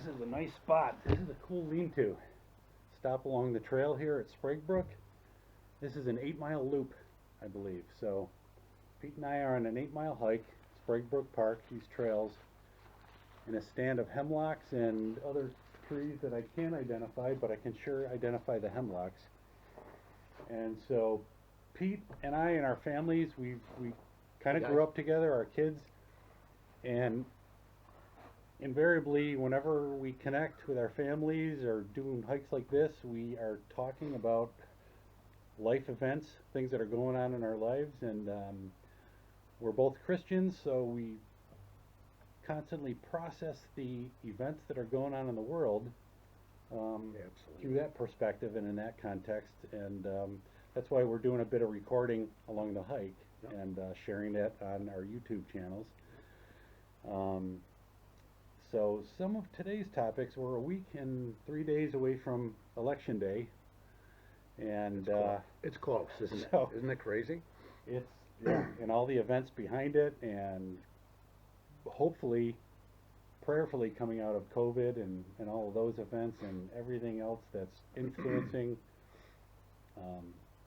is a nice spot. This is a cool lean-to. Stop along the trail here at Sprague Brook. This is an 8-mile loop, I believe. So Pete and I are on an 8-mile hike, Sprague Brook Park, these trails, in a stand of hemlocks and other trees that I can't identify, but I can sure identify the hemlocks. And so Pete and I and our families, we kind of grew up together, our kids, and invariably whenever we connect with our families or doing hikes like this, we are talking about life events, things that are going on in our lives, and we're both Christians, so we constantly process the events that are going on in the world through that perspective and in that context, and that's why we're doing a bit of recording along the hike and sharing that on our YouTube channels. So some of today's topics, we're a week and 3 days away from Election Day, and it's close, isn't it? Isn't it crazy? It's and all the events behind it, and hopefully, prayerfully coming out of COVID and all of those events and everything else that's influencing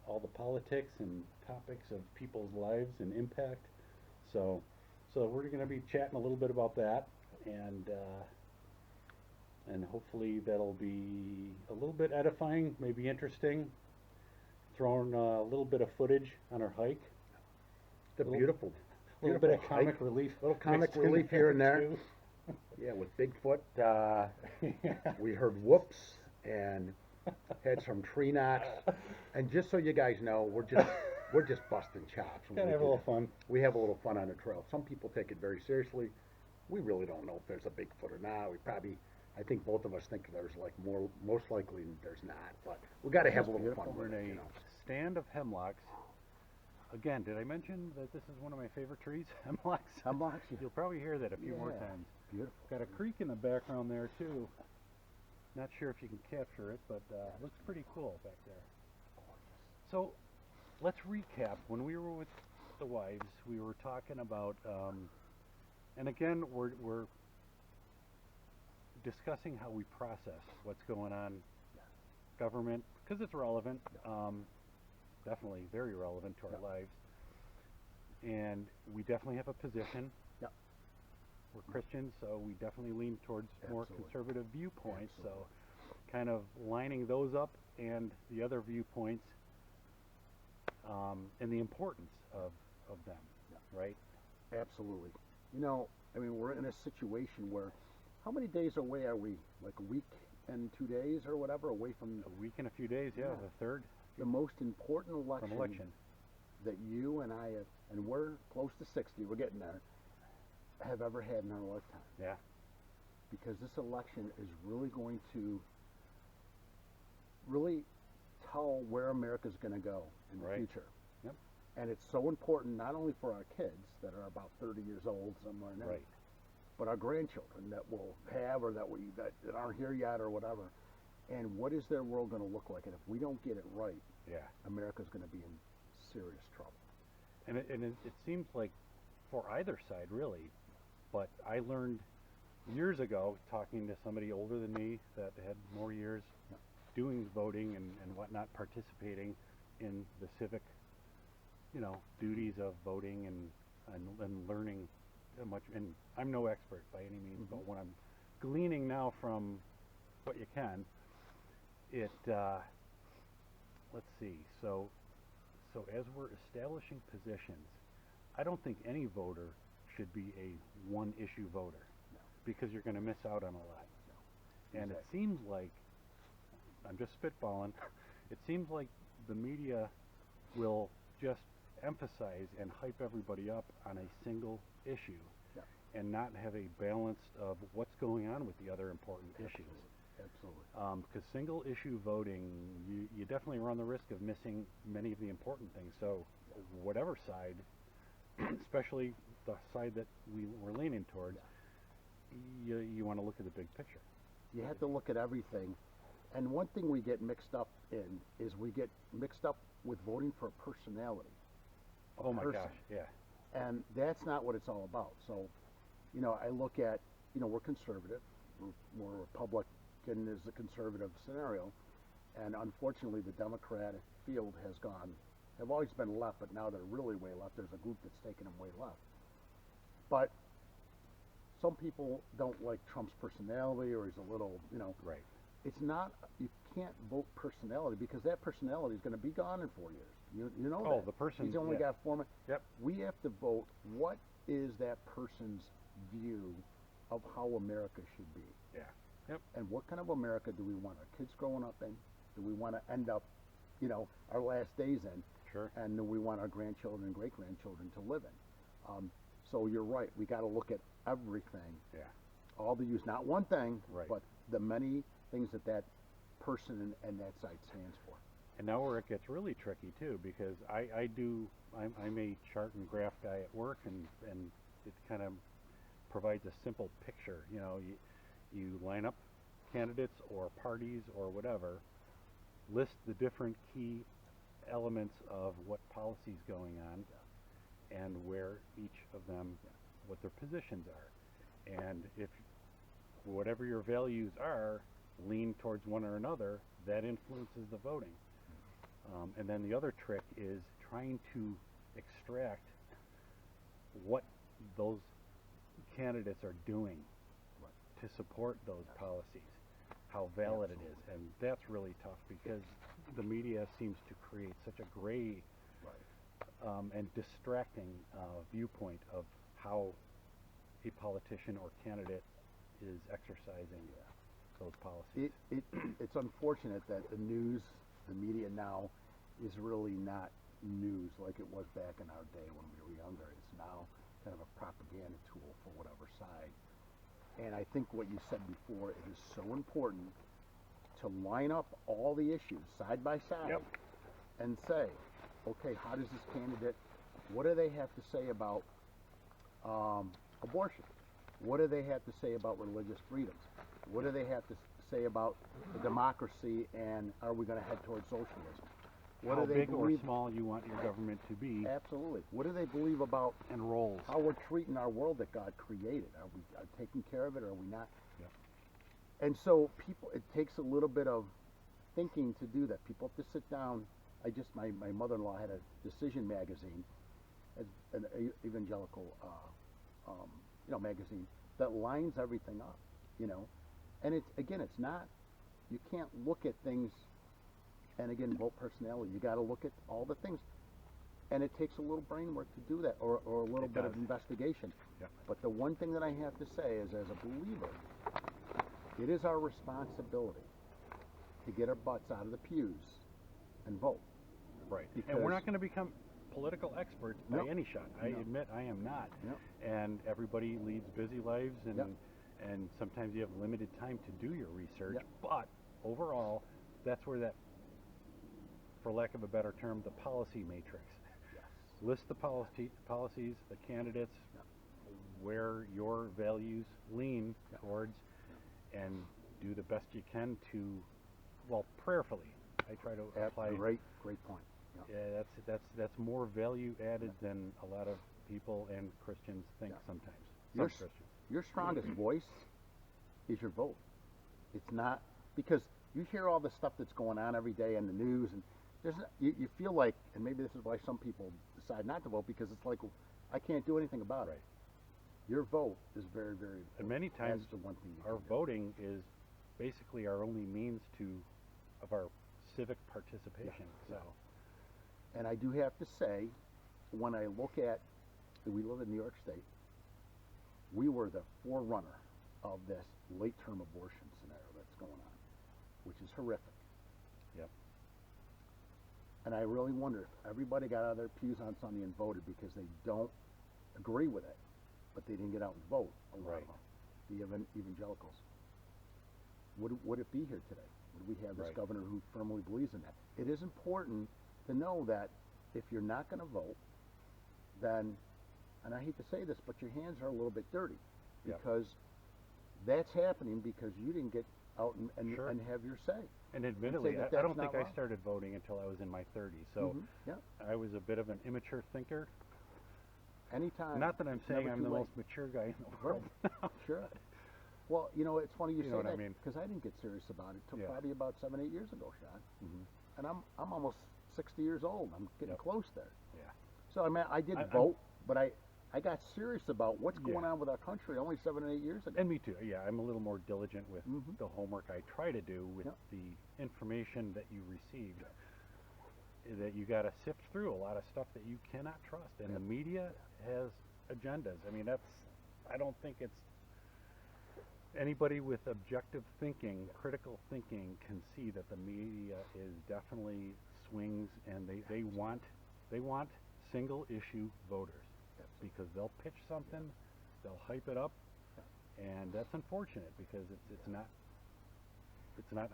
all the politics and topics of people's lives and impact. So we're going to be chatting a little bit about that, and hopefully that'll be a little bit edifying, maybe interesting. Throwing a little bit of footage on our hike. It's a beautiful bit of comic relief. Little comic relief here and there. Yeah, with Bigfoot. We heard whoops and had some tree knots. And just so you guys know, we're just busting chops. Gotta have a little fun. We have a little fun on the trail. Some people take it very seriously. We really don't know if there's a Bigfoot or not. I think both of us think there's most likely there's not. But we got to have a little fun with it. Stand of hemlocks. Again, did I mention that this is one of my favorite trees? Hemlocks. Hemlocks. You'll probably hear that a few more times. Beautiful. Got a creek in the background there too. Not sure if you can capture it, but it looks pretty cool back there. So let's recap. When we were with the wives, we were talking about, and again, we're discussing how we process what's going on, government, because it's relevant, definitely very relevant to our lives, and we definitely have a position. We're Christians, so we definitely lean towards more conservative viewpoints. So kind of lining those up and the other viewpoints, and the importance of them, right? Absolutely. We're in a situation where, how many days away are we? Like a week and 2 days or whatever away from... A week and a few days, the third. The most important election that you and I have, and we're close to 60, we're getting there, have ever had in our lifetime. Yeah. Because this election is really going to really tell where America's going to go in the future. Yep. And it's so important not only for our kids that are about 30 years old somewhere now, but our grandchildren that we'll have or that aren't here yet or whatever. And what is their world going to look like? And if we don't get it right, America's going to be in serious trouble. And it seems like for either side, really. But I learned years ago, talking to somebody older than me that had more years doing voting and whatnot, participating in the civic, duties of voting and learning much. And I'm no expert by any means, but when I'm gleaning now from what you can, let's see. So as we're establishing positions, I don't think any voter should be a one-issue voter, because you're going to miss out on a lot. And it seems like, I'm just spitballing, it seems like the media will just emphasize and hype everybody up on a single issue and not have a balance of what's going on with the other important issues. Absolutely. Because single issue voting, you definitely run the risk of missing many of the important things. So whatever side, especially the side that we're leaning towards, you want to look at the big picture. You have to look at everything. And one thing we get mixed up in is we get mixed up with voting for a personality. Oh my gosh, yeah. And that's not what it's all about. So, I look at, we're conservative, more Republican is the conservative scenario, and unfortunately the Democratic field have always been left, but now they're really way left. There's a group that's taken them way left. But some people don't like Trump's personality, or he's a little, Right. It's not, you can't vote personality, because that personality is going to be gone in 4 years. You know Oh, that. the person, He's only yeah. got 4 months. Yep. We have to vote, what is that person's view of how America should be? Yeah. Yep. And what kind of America do we want our kids growing up in? Do we want to end up, our last days in? Sure. And do we want our grandchildren and great-grandchildren to live in? So you're right, we got to look at everything. Yeah. All the use, not one thing, Right. but the many things that person and that site stands for. And now where it gets really tricky too, because I'm a chart and graph guy at work, and it kind of provides a simple picture. You line up candidates or parties or whatever, list the different key elements of what policy's going on, and where each of them, what their positions are. And if whatever your values are lean towards one or another, that influences the voting. And then the other trick is trying to extract what those candidates are doing to support those policies, how valid it is. And that's really tough, because the media seems to create such a gray and distracting viewpoint of how a politician or candidate is exercising those policies. It's unfortunate that the news, the media now, is really not news like it was back in our day when we were younger. It's now kind of a propaganda tool for whatever side. And I think what you said before, it is so important to line up all the issues side by side and say, okay, how does this candidate, what do they have to say about abortion? What do they have to say about religious freedoms? What do they have to say about the democracy, and are we going to head towards socialism? What How do they big or believe? small you want your government to be, Absolutely. What do they believe about and roles. how we're treating our world that God created? Are we taking care of it, or are we not? Yep. And so it takes a little bit of thinking to do that. People have to sit down. My mother-in-law had a Decision magazine, an evangelical, magazine that lines everything up, And it's not, you can't look at things and again, vote personality. You got to look at all the things. And it takes a little brain work to do that, or a little bit of investigation. Yep. But the one thing that I have to say is, as a believer, it is our responsibility to get our butts out of the pews and vote. Right. Because And we're not going to become political experts by No. any shot. I No. admit I am not. No. And everybody leads busy lives, and Yep. and sometimes you have limited time to do your research. Yep. But overall, that's where that, for lack of a better term, the policy matrix. Yes. List the policies, the candidates, Yep. where your values lean Yep. towards, and do the best you can to, well, prayerfully. I try to apply. Great point. Yep. Yeah, that's more value added than a lot of people and Christians think Yeah. sometimes. Your Some Christians. Your strongest voice is your vote. It's not, because you hear all the stuff that's going on every day in the news, and you feel like, and maybe this is why some people decide not to vote, because it's like, I can't do anything about it. Right. Your vote is very, very important. And many times That's the one thing you our can do. voting is basically our only means of our civic participation. Yeah. So And I do have to say, when I look at, we live in New York State, we were the forerunner of this late-term abortion scenario that's going on, which is horrific. Yep. And I really wonder if everybody got out of their pews on Sunday and voted because they don't agree with it, but they didn't get out and vote, a lot Right. of them, the evangelicals. Would it be here today? Would we have this Right. governor who firmly believes in that? It is important to know that if you're not going to vote, then, and I hate to say this, but your hands are a little bit dirty, Yep. because that's happening because you didn't get out and, Sure. and have your say. And admittedly, that I that's don't not think I wrong. started voting until I was in my 30s. So Yeah. I was a bit of an immature thinker. Anytime. Not that I'm it's saying never I'm too the late. most mature guy in the world. Sure. Well, you know, it's funny you You say know what I that mean? because I didn't get serious about it till Yeah. probably about 7, 8 years ago, Sean. Mhm. And I'm almost 60 years old. I'm getting Yep. close there. Yeah. So I mean, I did I'm- vote, but I got serious about what's going Yeah. on with our country only 7 and 8 years ago. And me too. Yeah, I'm a little more diligent with Mhm. the homework I try to do with Yep. the information that you received. That you got to sift through a lot of stuff that you cannot trust, and the media has agendas. I mean, I don't think it's anybody with objective thinking, critical thinking, can see that the media is definitely swings, and they want single issue voters because they'll pitch something, they'll hype it up, and that's unfortunate because it's not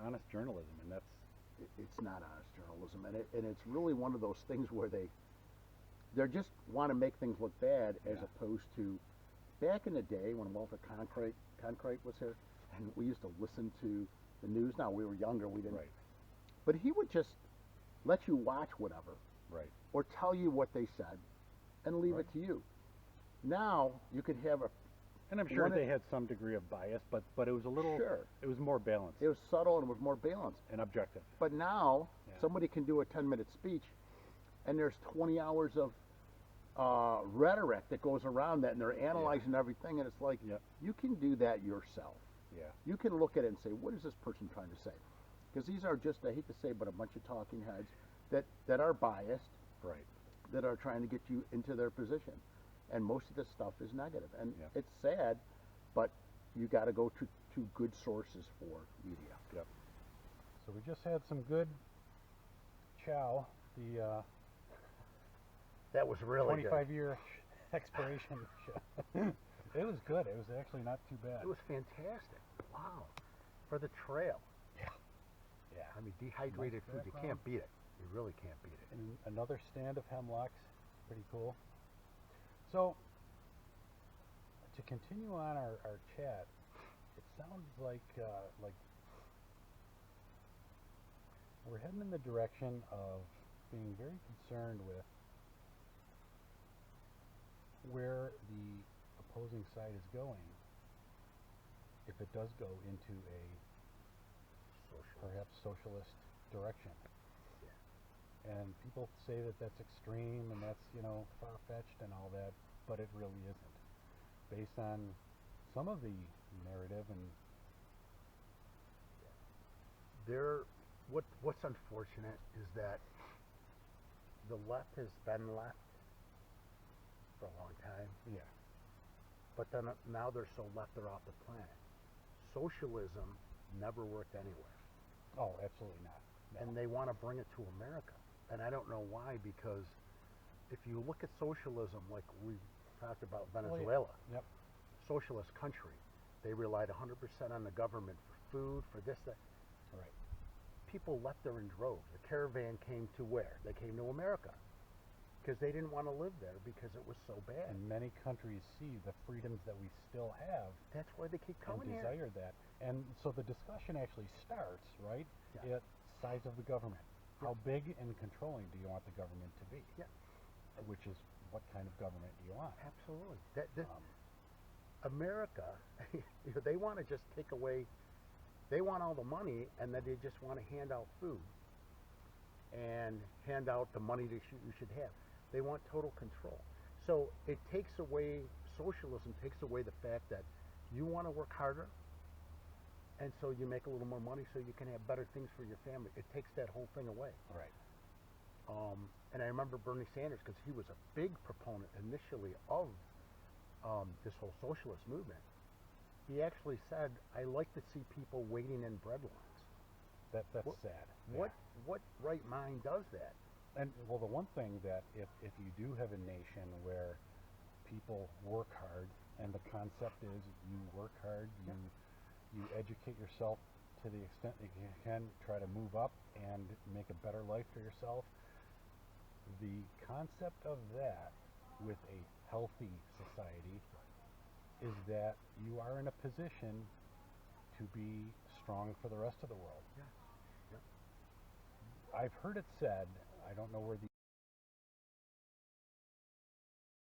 honest journalism, and that's It's not honest journalism, and it's really one of those things where they just want to make things look bad as Yeah. opposed to back in the day when Walter Concrete was here, and we used to listen to the news. Now we were younger, we didn't, right, but he would just let you watch whatever right. or tell you what they said and leave Right. it to you. Now you could have And I'm sure One- they had some degree of bias, but it was a little, Sure. it was more balanced it was subtle and it was more balanced. and objective. But now Yeah. somebody can do a 10-minute speech, and there's 20 hours of rhetoric that goes around that, and they're analyzing everything, and it's like Yep. you can do that yourself. Yeah, You can look at it and say, what is this person trying to say? Because these are just, I hate to say, but a bunch of talking heads that are biased, right. that are trying to get you into their position. And most of this stuff is negative. And Yeah. it's sad, but you got to go to good sources for media. Yep. So we just had some good chow. The That was really 25-year expiration show. It was good. It was actually not too bad. It was fantastic. Wow. For the trail. Yeah. I mean, dehydrated Nice food, you background. can't beat it. You really can't beat it. And another stand of hemlocks. Pretty cool. So, to continue on our chat, it sounds like we're heading in the direction of being very concerned with where the opposing side is going if it does go into a perhaps socialist direction. And people say that that's extreme and that's, far-fetched and all that, but it really isn't. Based on some of the narrative and What's unfortunate is that the left has been left for a long time, yeah, but then now they're so left they're off the planet. Socialism never worked anywhere, oh, absolutely not. No. and they want to bring it to America. And I don't know why, because if you look at socialism, like we talked about Venezuela, Yep. socialist country, they relied 100% on the government for food, for this, that. Right. People left there in droves. The caravan came to where? They came to America because they didn't want to live there because it was so bad. And many countries see the freedoms that we still have That's why they keep and coming here. desire that. And so the discussion actually starts, right, Yeah. at size of the government. How big and controlling do you want the government to be? Yeah. Which is, what kind of government do you want? Absolutely. America, they want to just take away. They want all the money, and then they just want to hand out food and hand out the money that you should have. They want total control. So it takes away, socialism takes away the fact that you want to work harder, and so you make a little more money so you can have better things for your family. It takes that whole thing away. Right. And I remember Bernie Sanders, because he was a big proponent initially of this whole socialist movement. He actually said, "I like to see people waiting in bread lines." That's What- sad. What right mind does that? And well, the one thing that if you do have a nation where people work hard, and the concept is you work hard, you educate yourself to the extent that you can, try to move up and make a better life for yourself. The concept of that with a healthy society is that you are in a position to be strong for the rest of the world. Yes. Yep. I've heard it said, I don't know where the